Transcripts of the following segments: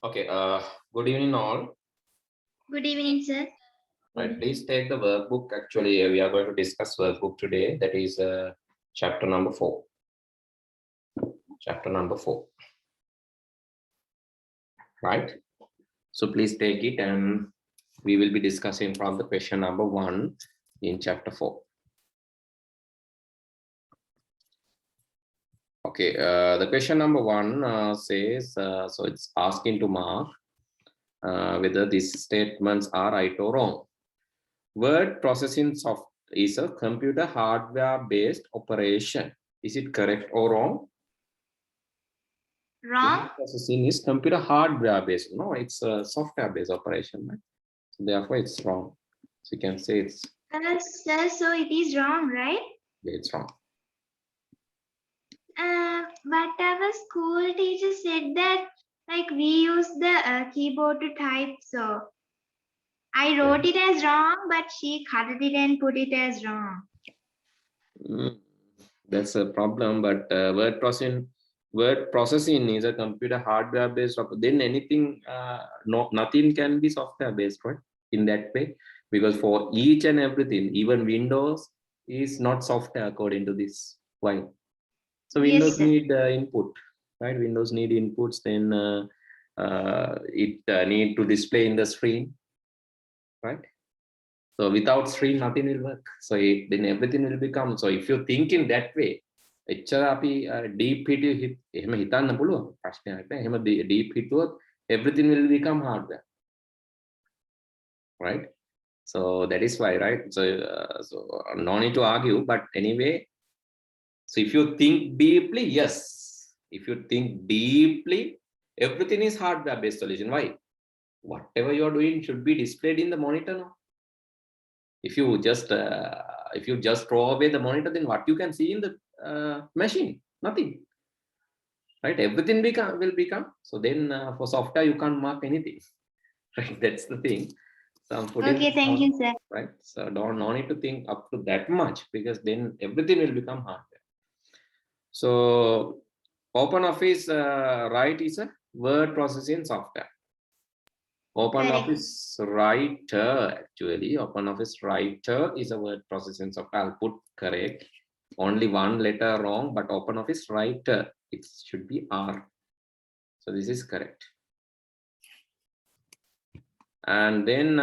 Okay, good evening all. Good evening, sir. Right, please take the workbook. Actually, we are going to discuss workbook today. That is chapter number 4. Chapter number 4. Right. So please take it, and we will be discussing from the question number 1 in chapter 4. Okay, the question number 1 says, so it's asking to mark whether these statements are right or wrong. Word processing software is a computer hardware-based operation. Is it correct or wrong? Wrong? Word processing is computer hardware-based. No, it's a software-based operation. Right? So therefore, it's wrong. So you can say it's. Sir, so it is wrong, right? It's wrong. But our school teacher said that like we use the keyboard to type, so I wrote it as wrong, but she cut it and put it as wrong. That's a problem, but word processing is a computer hardware based. Then anything, nothing can be software based, right? In that way, because for each and everything, even Windows is not software according to this. Why? So Windows need input, right? Windows need inputs. Then it need to display in the screen, right? So without screen, nothing will work. So then everything will become. So if you think in that way, deep hit, everything will become hardware, right? So that is why, right? So no need to argue. But anyway, so if you think deeply, yes. If you think deeply, everything is hardware-based solution. Why? Whatever you are doing should be displayed in the monitor now. If you just throw away the monitor, then what you can see in the machine? Nothing, right? Everything will become. So then for software you can't mark anything, right? That's the thing. So I'm putting okay, thank you, sir. Right. So no need to think up to that much, because then everything will become hardware. So OpenOffice Write is a word processing software. OpenOffice Writer, actually, OpenOffice Writer is a word processing software. I'll put correct. Only one letter wrong, but OpenOffice Writer, it should be R. So this is correct. And then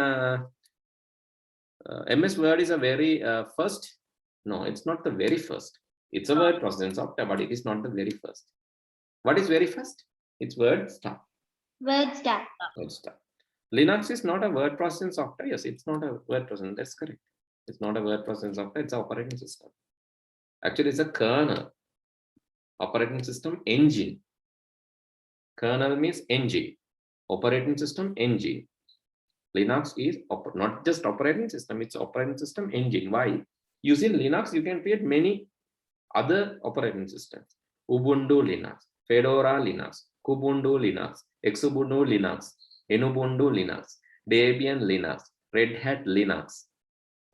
MS Word is a very first. No, it's not the very first. It's a word processing software, but it is not the very first. What is very first? It's Word Star. Word Star. Word Star. Linux is not a word processing software. Yes, it's not a word processing. That's correct. It's not a word processing software. It's an operating system. Actually, it's a kernel. Operating system engine. Kernel means engine. Operating system engine. Linux is not just operating system. It's operating system engine. Why? Using Linux, you can create many other operating systems. Ubuntu Linux, Fedora Linux, Kubuntu Linux, Xubuntu Linux, Ubuntu Linux, Debian Linux, Red Hat Linux,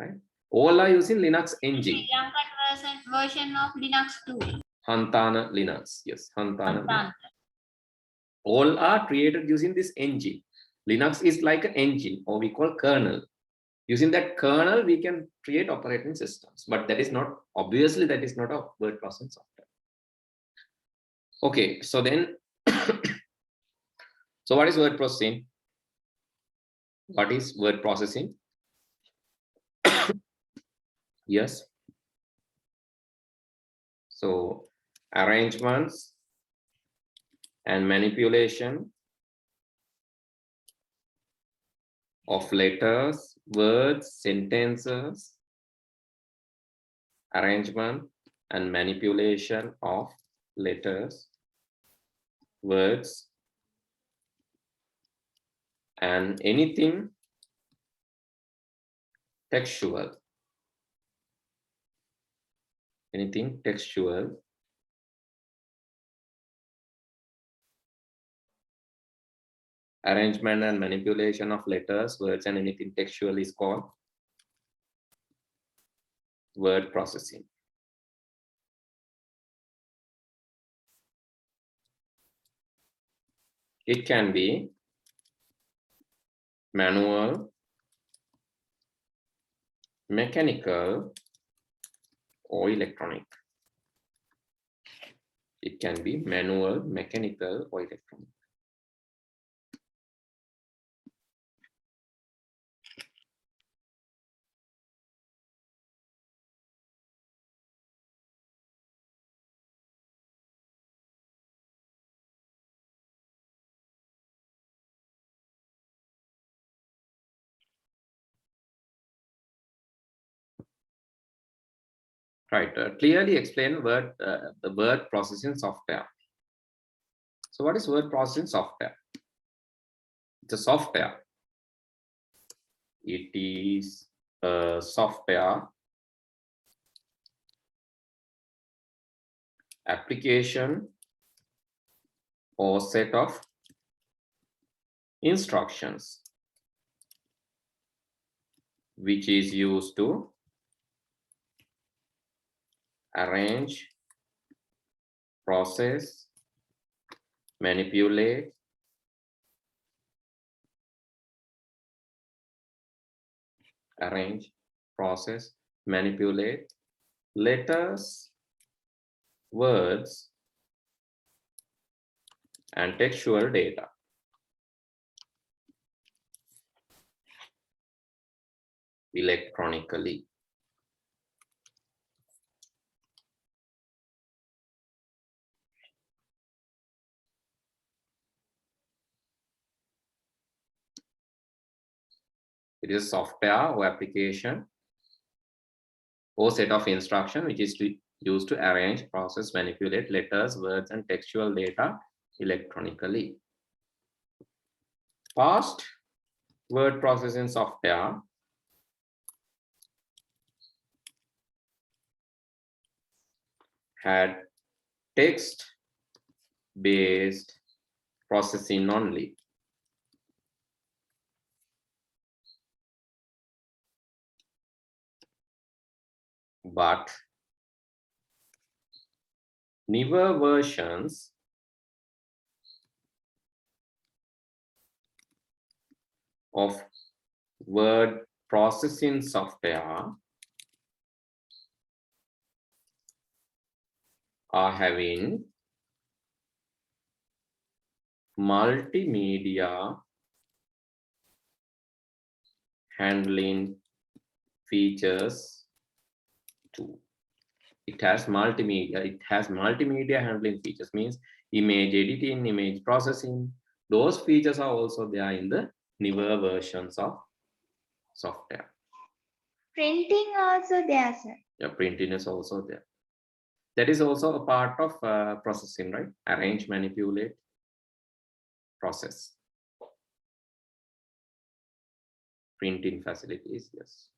right? All are using Linux engine. Version of Linux too. Hantana Linux, yes, Hantana. Linux. All are created using this engine. Linux is like an engine, or we call kernel. Using that kernel, we can create operating systems, but that is not, obviously, that is not a word processing software. Okay, so then, so what is word processing? What is word processing? Yes. So arrangements and manipulation of letters, words, sentences, arrangement and manipulation of letters, words, and anything textual. Anything textual. Arrangement and manipulation of letters, words, and anything textual is called word processing. It can be manual, mechanical, or electronic. It can be manual, mechanical, or electronic. Right. Clearly explain the word processing software. So what is word processing software? It's a software. It is a software application or set of instructions which is used to arrange, process, manipulate, letters, words, and textual data. Electronically. It is a software or application or set of instruction which is used to arrange, process, manipulate letters, words, and textual data electronically. Past word processing software had text-based processing only. But newer versions of word processing software are having multimedia handling features too. It has multimedia handling features, means image editing, image processing. Those features are also there in the newer versions of software. Printing also there, sir. Yeah, printing is also there. That is also a part of processing, right? Arrange, manipulate, process. Printing facilities, yes.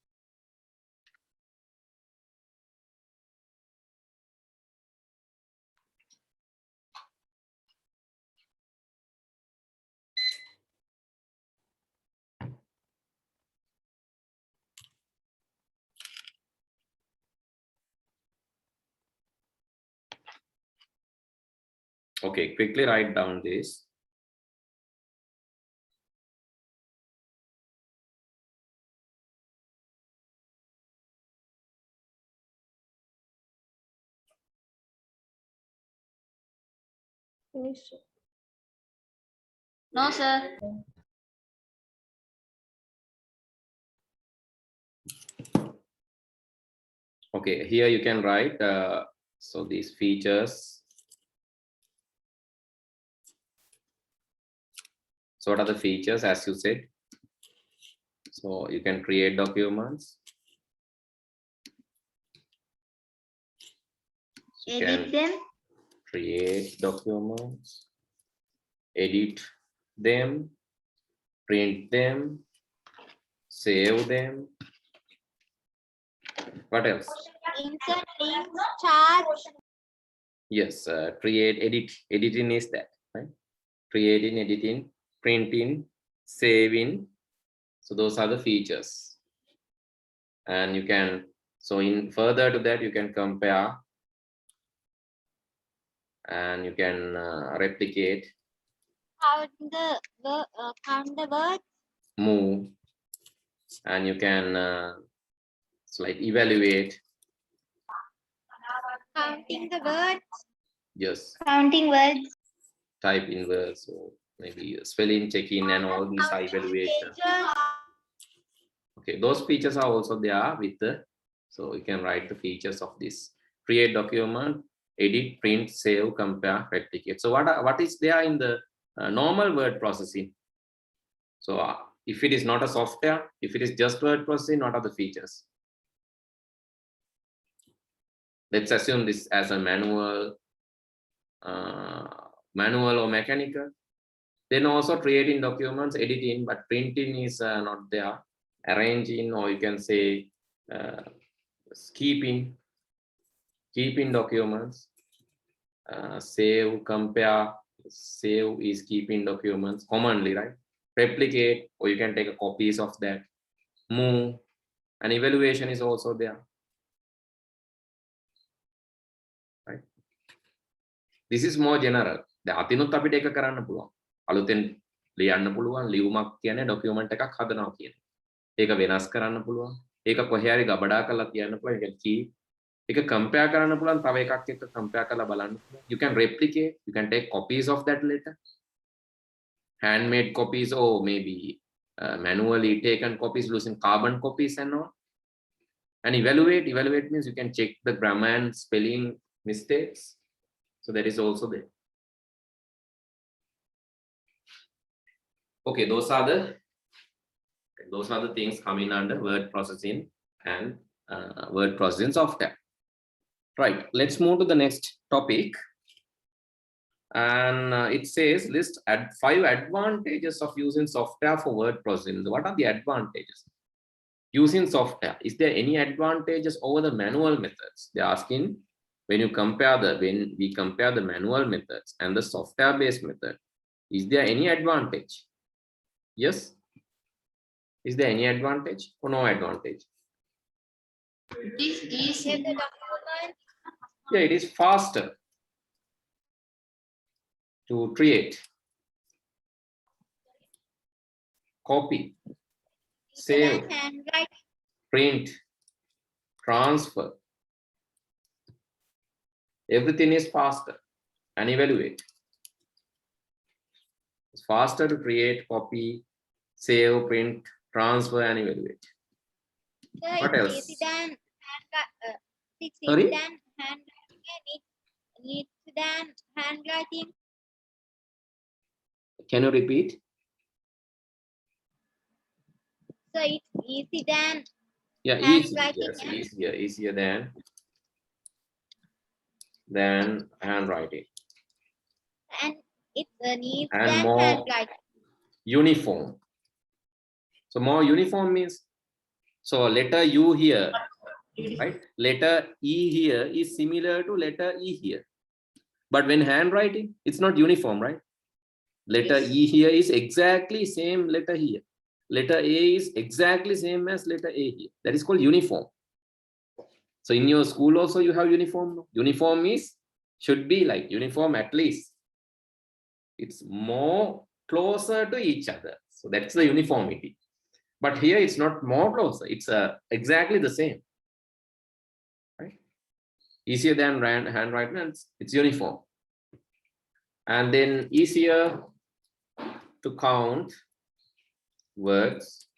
Okay, quickly write down this. No, sir. Okay, here you can write, so these features. So what are the features, as you said? So you can create documents. Edit them. Create documents, edit them, print them, save them. What else? Insert links, charts. Yes, create, edit. Editing is that, right? Creating, editing, printing, saving. So those are the features. And you can, so in further to that, you can compare and you can replicate count the words. move, and you can like evaluate. Counting the words. Yes, Counting words. type in words, or maybe spelling check-in and all these are evaluation. Pages. Okay, those features are also there with the, so you can write the features of this. Create document, edit, print, save, compare, replicate. So what is there in the normal word processing? So if it is not a software, if it is just word processing, what are the features? Let's assume this as a manual or mechanical. Then also creating documents, editing, but printing is not there. Arranging, or you can say keeping documents, save, compare. Save is keeping documents commonly, right? Replicate, or you can take a copies of that. Move, and evaluation is also there, right? This is more general. The අතිනුත් අපිට ඒක කරන්න පුළුවන්. අලුතෙන් ලියන්න පුළුවන් ලියුමක් කියන්නේ document එකක් හදනවා කියන්නේ. ඒක වෙනස් කරන්න පුළුවන්. ඒක කොහේ හරි ගබඩා කරලා තියන්න පුළුවන්. ඒක key. ඒක compare කරන්න පුළුවන් තව එකක් එක්ක compare කරලා බලන්න පුළුවන්. You can replicate, you can take copies of that letter. Handmade copies, or maybe manually taken copies using carbon copies and all. And evaluate means you can check the grammar and spelling mistakes. So that is also there. Okay, those are the things coming under word processing and word processing software. Right, let's move to the next topic. And it says list 5 advantages of using software for word processing. What are the advantages? Using software, is there any advantages over the manual methods? They're asking, when we compare the manual methods and the software based method, is there any advantage? Yes, is there any advantage or no advantage? It is easier to document. Yeah, it is faster to create, copy, save, Handwrite. print, transfer. Everything is faster. And evaluate. It's faster to create, copy, save, print, transfer, and evaluate. Sir, What it's else? easy than Sorry? handwriting. Needs than handwriting. Can you repeat? So it's easy than Yeah, easy. handwriting. Yes, easier than handwriting. And it's needs And than more handwriting. uniform. So more uniform means, so letter U here, right? Letter E here is similar to letter E here. But when handwriting, it's not uniform, right? Letter Yes. E here is exactly same letter here. Letter A is exactly same as letter A here. That is called uniform. So in your school also you have uniform. Uniform is, should be like uniform at least. It's more closer to each other. So that's the uniformity. But here it's not more closer. It's exactly the same. Right? Easier than handwriting, it's uniform. And then easier to count words,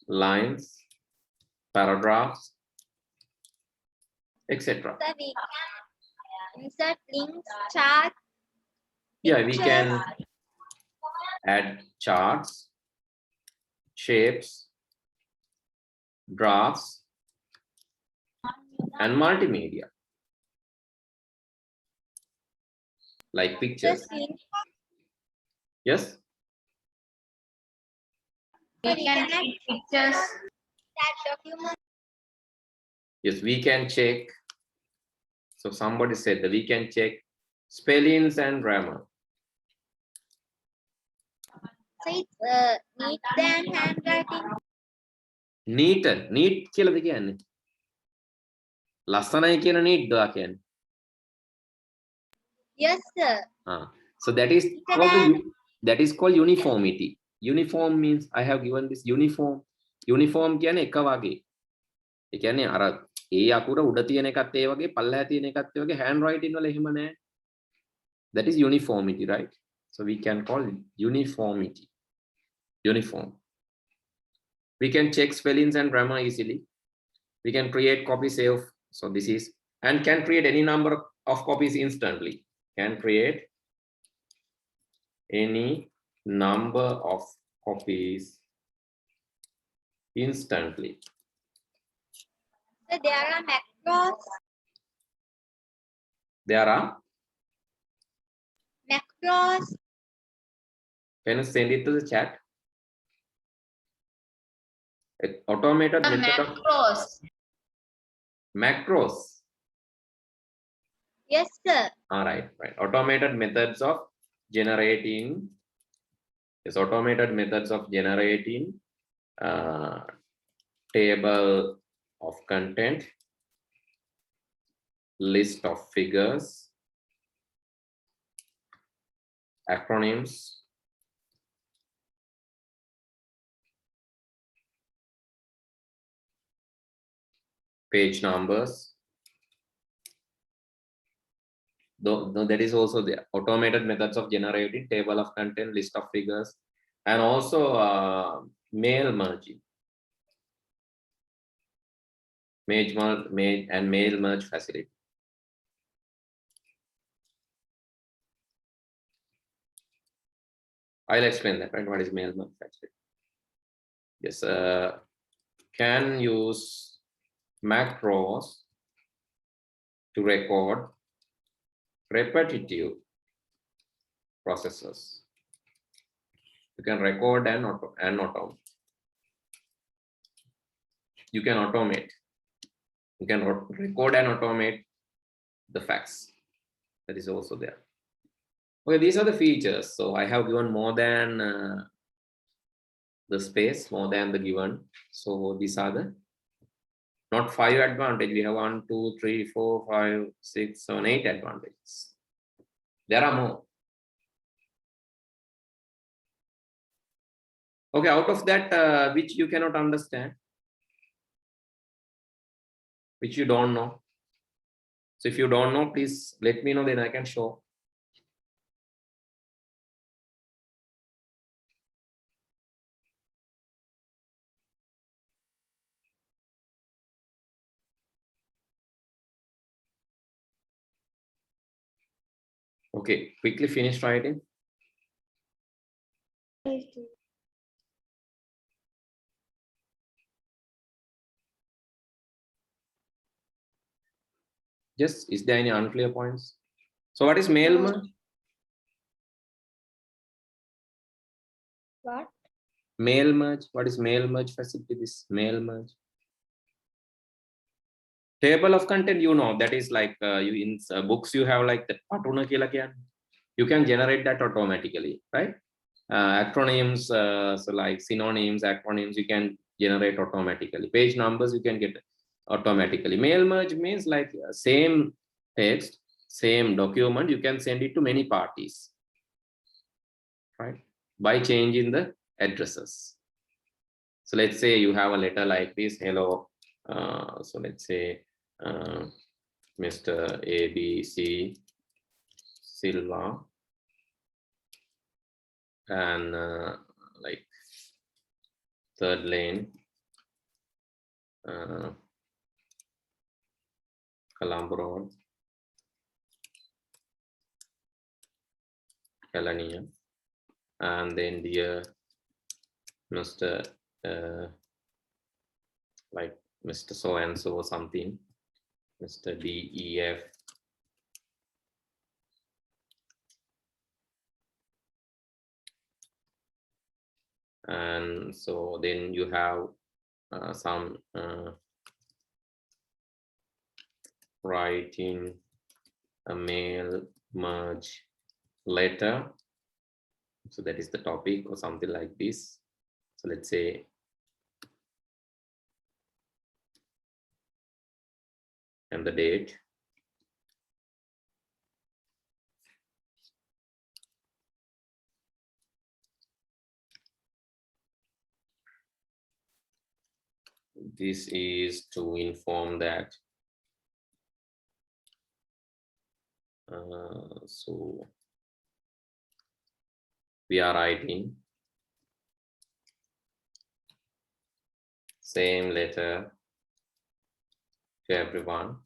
lines, paragraphs, etc. So we can insert links, charts. Yeah, we can add charts, shapes, graphs, and multimedia, like pictures. Yes, We can add pictures. That document. yes, we can check. So somebody said that we can check spellings and grammar. So it's neat than handwriting. Neat කියලාද කියන්නේ? ලස්සනයි කියන neat දා කියන්නේ. Yes, sir. So that is called the That is called uniformity. Uniform means I have given this uniform. Uniform කියන්නේ එක වගේ. ඒ කියන්නේ අර ඒ අකුර උඩ තියෙන එකත් ඒ වගේ පල්ලෙහා තියෙන එකත් ඒ වගේ hand writing වල එහෙම නැහැ. That is uniformity, right? So we can call it uniformity. Uniform. We can check spellings and grammar easily. We can create copy save. So this is, and can create any number of copies instantly. Can create any number of copies instantly. So there are macros. There are, Macros. can you send it to the chat? Automated The method of macros. macros. Yes, sir. All right, right. Automated methods of generating. Yes, automated methods of generating table of content, list of figures, acronyms, page numbers. Though that is also there. Automated methods of generating table of content, list of figures, and also mail merging. Mail merge facility. I'll explain that, right? What is mail merge facility? Yes, can use macros to record repetitive processes. You can record and automate. You can automate. You can record and automate the facts. That is also there. Okay, these are the features. So I have given more than the space, more than the given. So these are the not 5 advantage. We have 1, 2, 3, 4, 5, 6, 7, 8 advantages. There are more. Okay, out of that, which you cannot understand, which you don't know. So if you don't know, please let me know, then I can show. Okay, quickly finish writing. Just, is there any unclear points? So what is mail merge? What? Mail merge. What is mail merge facility? This mail merge. Table of content, you know, that is like you in books you have like that patuna kila kyan. You can generate that automatically, right? Acronyms, so like synonyms, acronyms, you can generate automatically. Page numbers you can get automatically. Mail merge means like same text, same document, you can send it to many parties, right? By changing the addresses. So let's say you have a letter like this, hello. So let's say Mr. ABC Silva, and like 3rd lane, Colombo Road, Kelaniya, and then dear Mr. like Mr. so and so or something, Mr. DEF, and so then you have some writing a mail merge letter. So that is the topic or something like this. So let's say and the date. this is to inform that so we are writing same letter to everyone,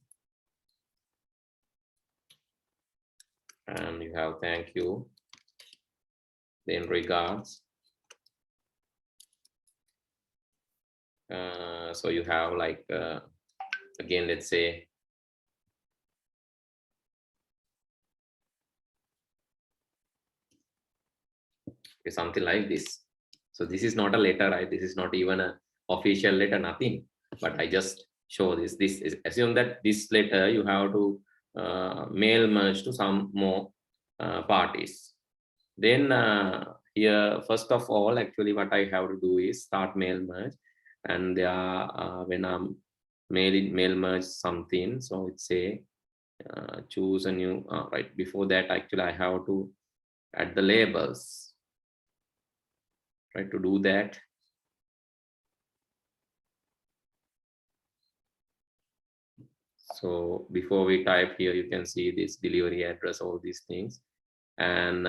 and you have thank you, then regards. So you have like again, let's say something like this. So this is not a letter, right? This is not even a official letter, nothing, but I just show this. This is assume that this letter you have to mail merge to some more parties. Then here, first of all, actually what I have to do is start mail merge, and there when I'm mail merge something, so it's say choose a new right. Before that, actually I have to add the labels. Try to do that. So before we type here, you can see this delivery address, all these things. And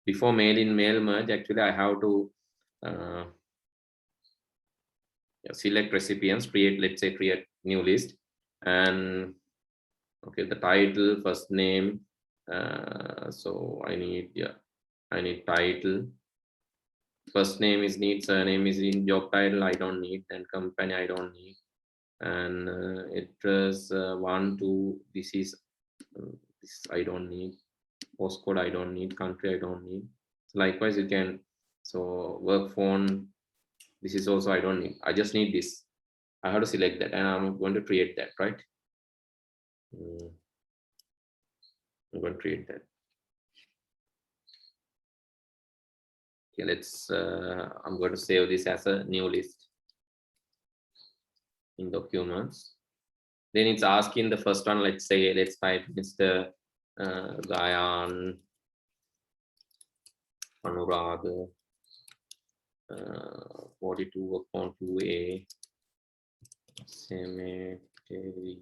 before mail merge, actually I have to select recipients, create, let's say create new list, and okay, the title, first name. So I need title. First name is need, surname is in, job title I don't need, and company I don't need, and address 1 2, this is this I don't need, postcode I don't need, country I don't need. So likewise you can, so work phone, this is also I don't need, I just need this. I have to select that, and I'm going to create that, right? I'm going to create that. Okay, let's I'm going to save this as a new list in documents. Then it's asking the first one, let's say, let's type Mr. Gayan Anurag 42 work on 2A cemetery.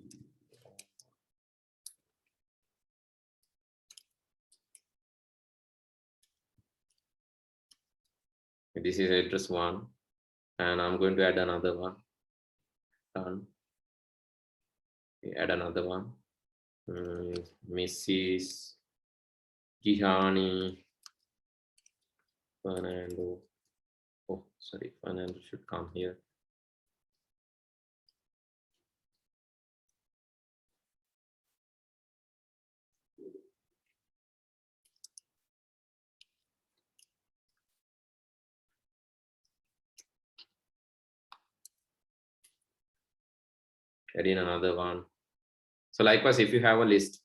This is address 1, and I'm going to add another one. Done. Add another one. Mrs. Gihani Fernando. Oh, sorry, Fernando should come here. Add in another one. So likewise, if you have a list,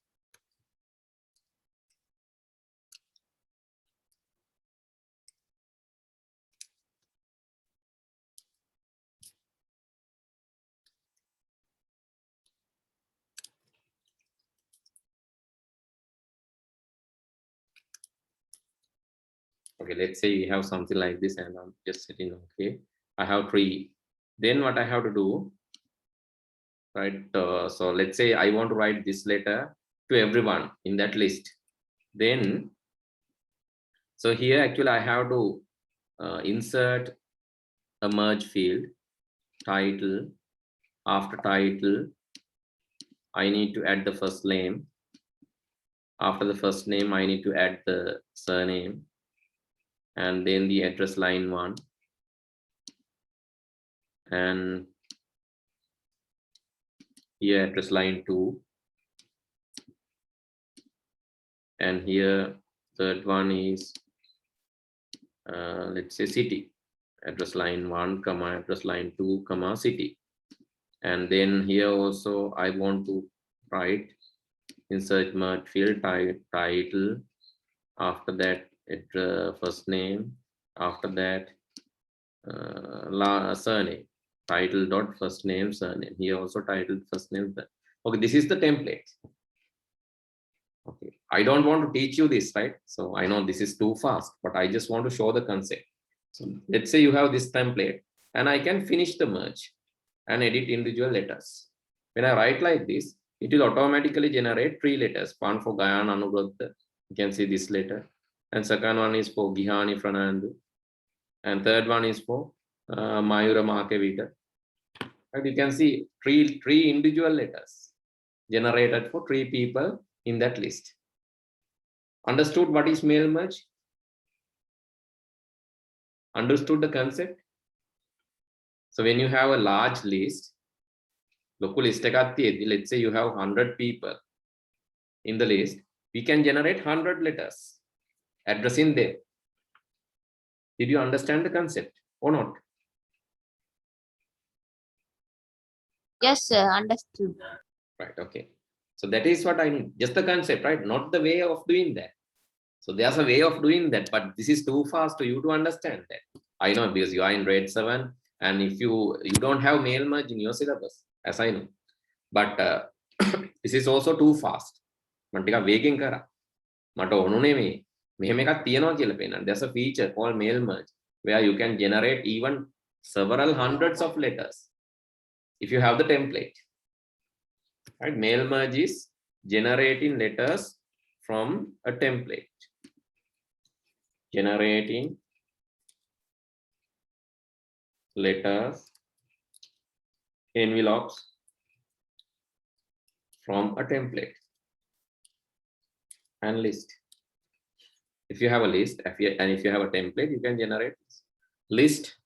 okay, let's say you have something like this, and I'm just setting okay. I have 3. Then what I have to do, right? So let's say I want to write this letter to everyone in that list. Then, so here actually I have to insert a merge field, title. After title, I need to add the first name. After the first name, I need to add the surname, and then the address line 1, and here address line 2, and here third one is let's say city, address line 1 comma address line 2 comma city. And then here also I want to write insert merge field, title, after that first name, after that surname, title dot first name surname. Here also title first name. Okay, this is the template. Okay, I don't want to teach you this, right? So I know this is too fast, but I just want to show the concept. So let's say you have this template, and I can finish the merge and edit individual letters. When I write like this, it will automatically generate 3 letters. One for Gayana Anubrata, you can see this letter, and second one is for Gihani Franandu, and third one is for Mayura Makevita. And you can see three individual letters generated for 3 people in that list. Understood what is mail merge? Understood the concept? So when you have a large list, local list, let's say you have 100 people in the list, we can generate 100 letters addressing them. Did you understand the concept or not? Yes, sir. Understood. Right, okay. So that is what I need, just the concept, right? Not the way of doing that. So there's a way of doing that, but this is too fast for you to understand that. I know, because you are in grade 7, and if you don't have mail merge in your syllabus, as I know, but this is also too fast. There's a feature called mail merge where you can generate even several hundreds of letters if you have the template. Right? Mail merge is generating letters from a template. Generating letters, envelopes from a template and list. If you have a list, and if you have a template, you can generate list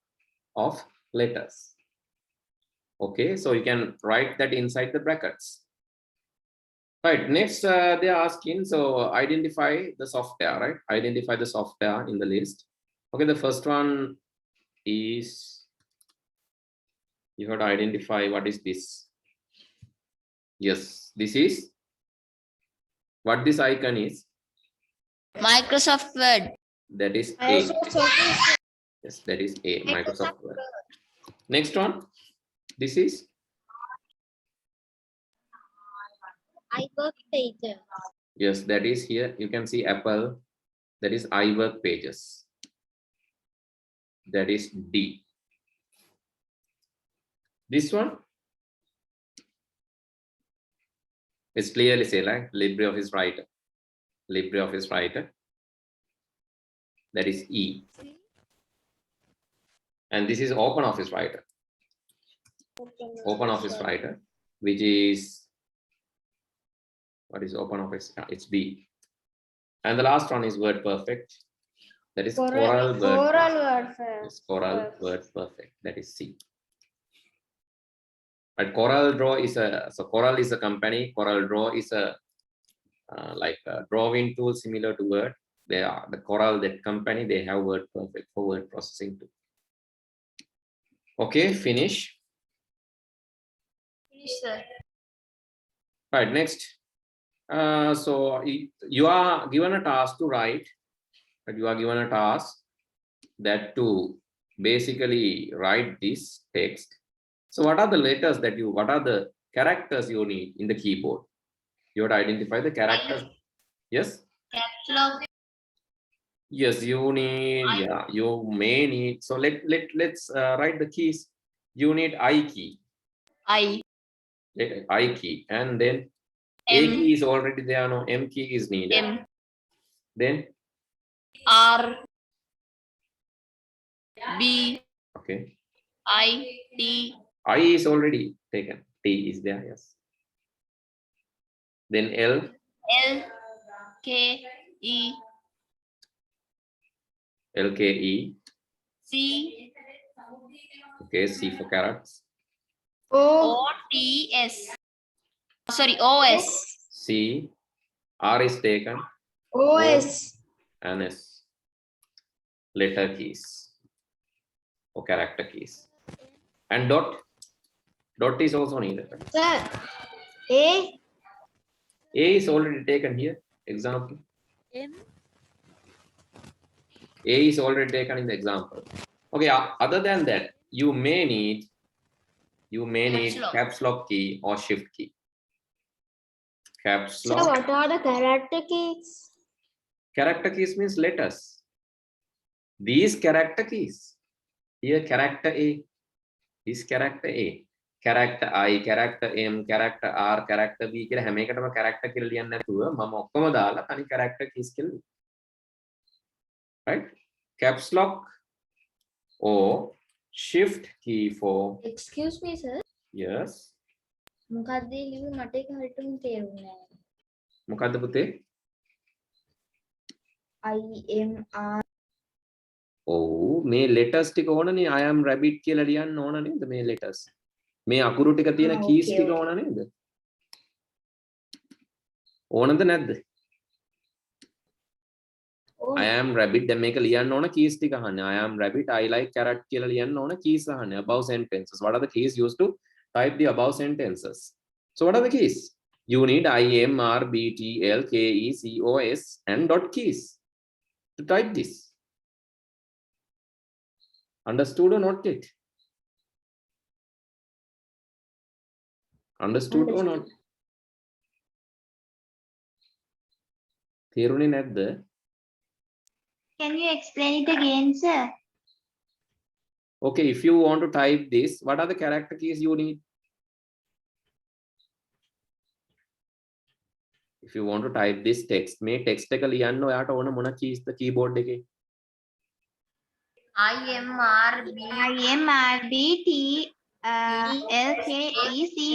of letters. Okay, so you can write that inside the brackets. Right, next they are asking, so identify the software, right? Identify the software in the list. Okay, the first one is, you have to identify what is this. Yes, this is what this icon is. Microsoft Word. That is A. Yes, that is A, Microsoft Word. Next one, this is iWork Pages. yes, that is here. You can see Apple. That is iWork Pages. That is D. This one is clearly say like LibreOffice Writer. LibreOffice Writer. That is E. And this is OpenOffice Writer. OpenOffice Writer, which is, what is OpenOffice? It's B. And the last one is WordPerfect. That is Coral WordPerfect. Yes, Coral WordPerfect. That is C. But Coral Draw is so Coral is a company. Coral Draw is a like a drawing tool similar to Word. They are the Coral, that company, they have WordPerfect for word processing too. Okay, finish. Yes, sir. Right, next. So you are given a task to write, but you are given a task that to basically write this text. So what are the letters that you, what are the characters you need in the keyboard? You have to identify the characters. Yes? Caps lock. Yes, you need, yeah, you may need. So let's write the keys. You need I key. I key, and then A key is already there. No, M key is needed. M. Then R. B. okay. I. T. I is already taken. T is there. Yes. Then L. L. K. E. L K E. C. Okay. C for carrots. O. T. S. Sorry, O. S. C. R is taken. OS. And S. Letter keys or character keys. And dot. Dot is also needed. Sir, A. A is already taken here. Example. M. A is already taken in the example. Okay. Other than that, you may need caps lock key or shift key. Caps Sir, lock. what are the character keys? Character keys means letters. These character keys. Here character A. This character A, character I, character M, character R, character B කියලා හැම එකටම character කියලා ලියන්න නැතුව මම ඔක්කොම දාලා තනි character keys කියලා ලියනවා. Right? Caps lock or shift key for. Excuse me, sir. Yes. මොකක්ද ලිව්වේ මට ඒක හරියටම තේරුන්නේ නැහැ. මොකද්ද පුතේ? IMR. ඔව් මේ letters ටික ඕනනේ. I am rabbit කියලා ලියන්න ඕන නේද මේ letters? මේ අකුරු ටික තියෙන keys ටික ඕන නේද? ඕනද නැද්ද? I am rabbit දැන් මේක ලියන්න ඕන keys ටික අහන්නේ. I am rabbit, I like carrot කියලා ලියන්න ඕන keys අහන්නේ. Above sentences. What are the keys used to type the above sentences? So what are the keys? You need I, M, R, B, T, L, K, E, C, O, S and dot keys to type this. Understood or not yet? Understood or not? තේරුණේ නැද්ද? Can you explain it again, sir? Okay, if you want to type this, what are the character keys you need? If you want to type this text, මේ text එක ලියන්න ඔයාට ඕන මොන keys ද keyboard එකේ? IMRB. IMRBT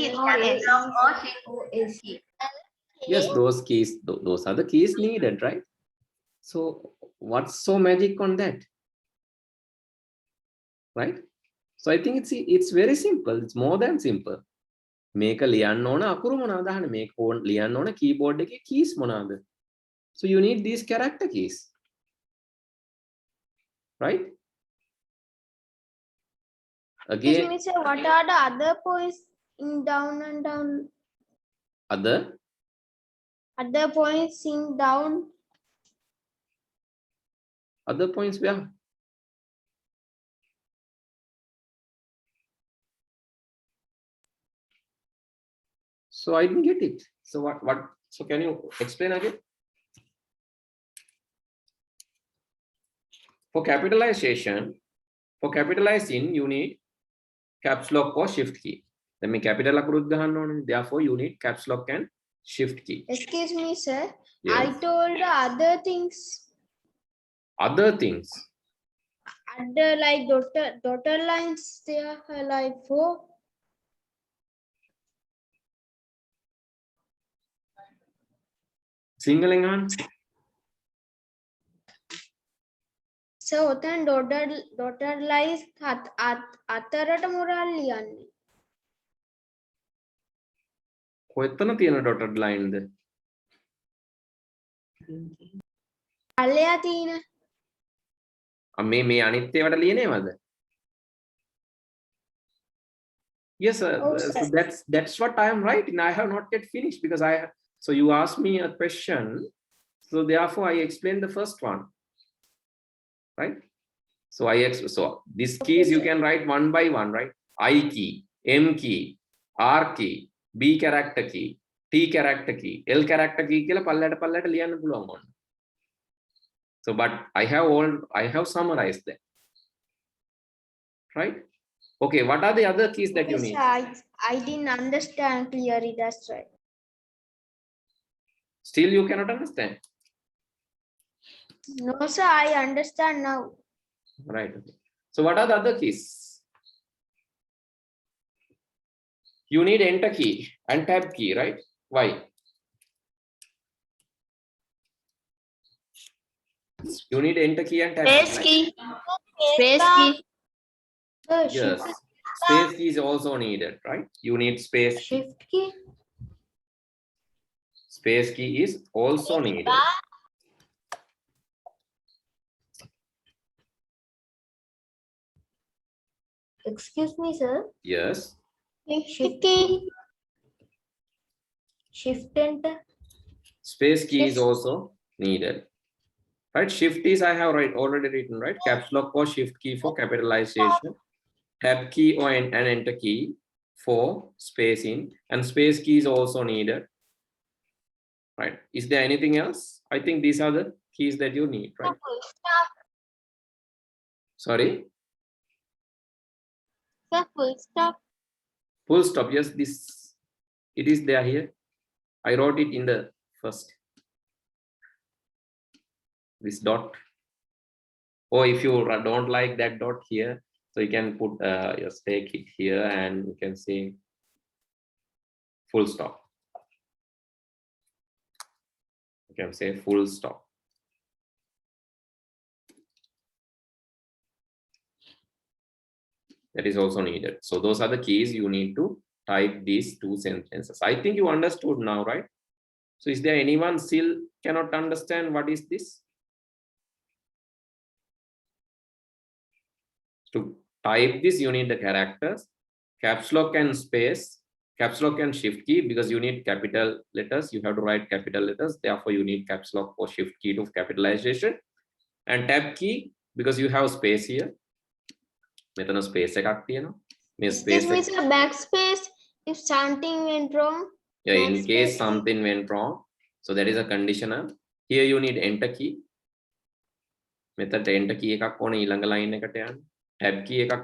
LKECOS. Yes, those keys, those are the keys needed, right? So what's so magic on that? Right? So I think it's very simple. It's more than simple. මේක ලියන්න ඕන අකුරු මොනවාද අහන්නේ? මේක ලියන්න ඕන keyboard එකේ keys මොනවාද? So you need these character keys. Right? Again, Excuse me, sir, what are the other points in down and down? other Other points in down? points where? So I didn't get it. So what so can you explain again? For capitalizing you need caps lock or shift key. Then me capital අකුරුත් ගහන්න ඕනේ. Therefore you need caps lock and shift key. Excuse me, sir. Yes. I told other things. Other things. Other like dotted lines there are like 4. Single on. So then dotted lines අතරට morale ලියන්නේ. කොහෙතන තියෙන dotted line ද? පල්ලෙහා තියෙන. මේ අනිත් ඒවාට ලියනේවද? Yes, sir. Oh, So sir. that's what I am writing. I have not yet finished because so you asked me a question. So therefore I explained the first one. Right? So so these keys you can write one by one, right? I key, M key, R key, B character key, T character key, L character key කියලා පල්ලයට ලියන්න පුළුවන් ඕන. So but I have summarized them. Right? Okay, what are the other keys that you need? I didn't understand clearly, that's right. Still you cannot understand. No, sir, I understand now. Right. Okay. So what are the other keys? You need enter key and tab key, right? Why? You need enter key and tab Space key. key. Space key. Yes. Space key is also needed, right? You need space key. Shift key. Space key is also needed. Excuse me, sir. Yes. Shift key. Shift enter. Space key is also needed. Right? Shift is I have already written, right? Caps lock or shift key for capitalization. Tab key or an enter key for spacing. And space key is also needed. Right? Is there anything else? I think these are the keys that you need, right? Sorry? Sir, full stop. Full stop. Yes, this it is there here. I wrote it in the first. This dot. Or if you don't like that dot here, so you can put just take it here and you can say full stop. You can say full stop. That is also needed. So those are the keys you need to type these two sentences. I think you understood now, right? So is there anyone still cannot understand what is this? To type this, you need the characters, caps lock and space, caps lock and shift key, because you need capital letters. You have to write capital letters. Therefore, you need caps lock or shift key to capitalization, and tab key because you have space here. Methana space එකක් තියෙනවා. මේ This space means a backspace if something went wrong. yeah, in backspace. case something went wrong. So that is a conditional. Here you need enter key. මෙතනට enter key එකක් ඕනේ ඊළඟ line එකට යන්න. Tab key එකක්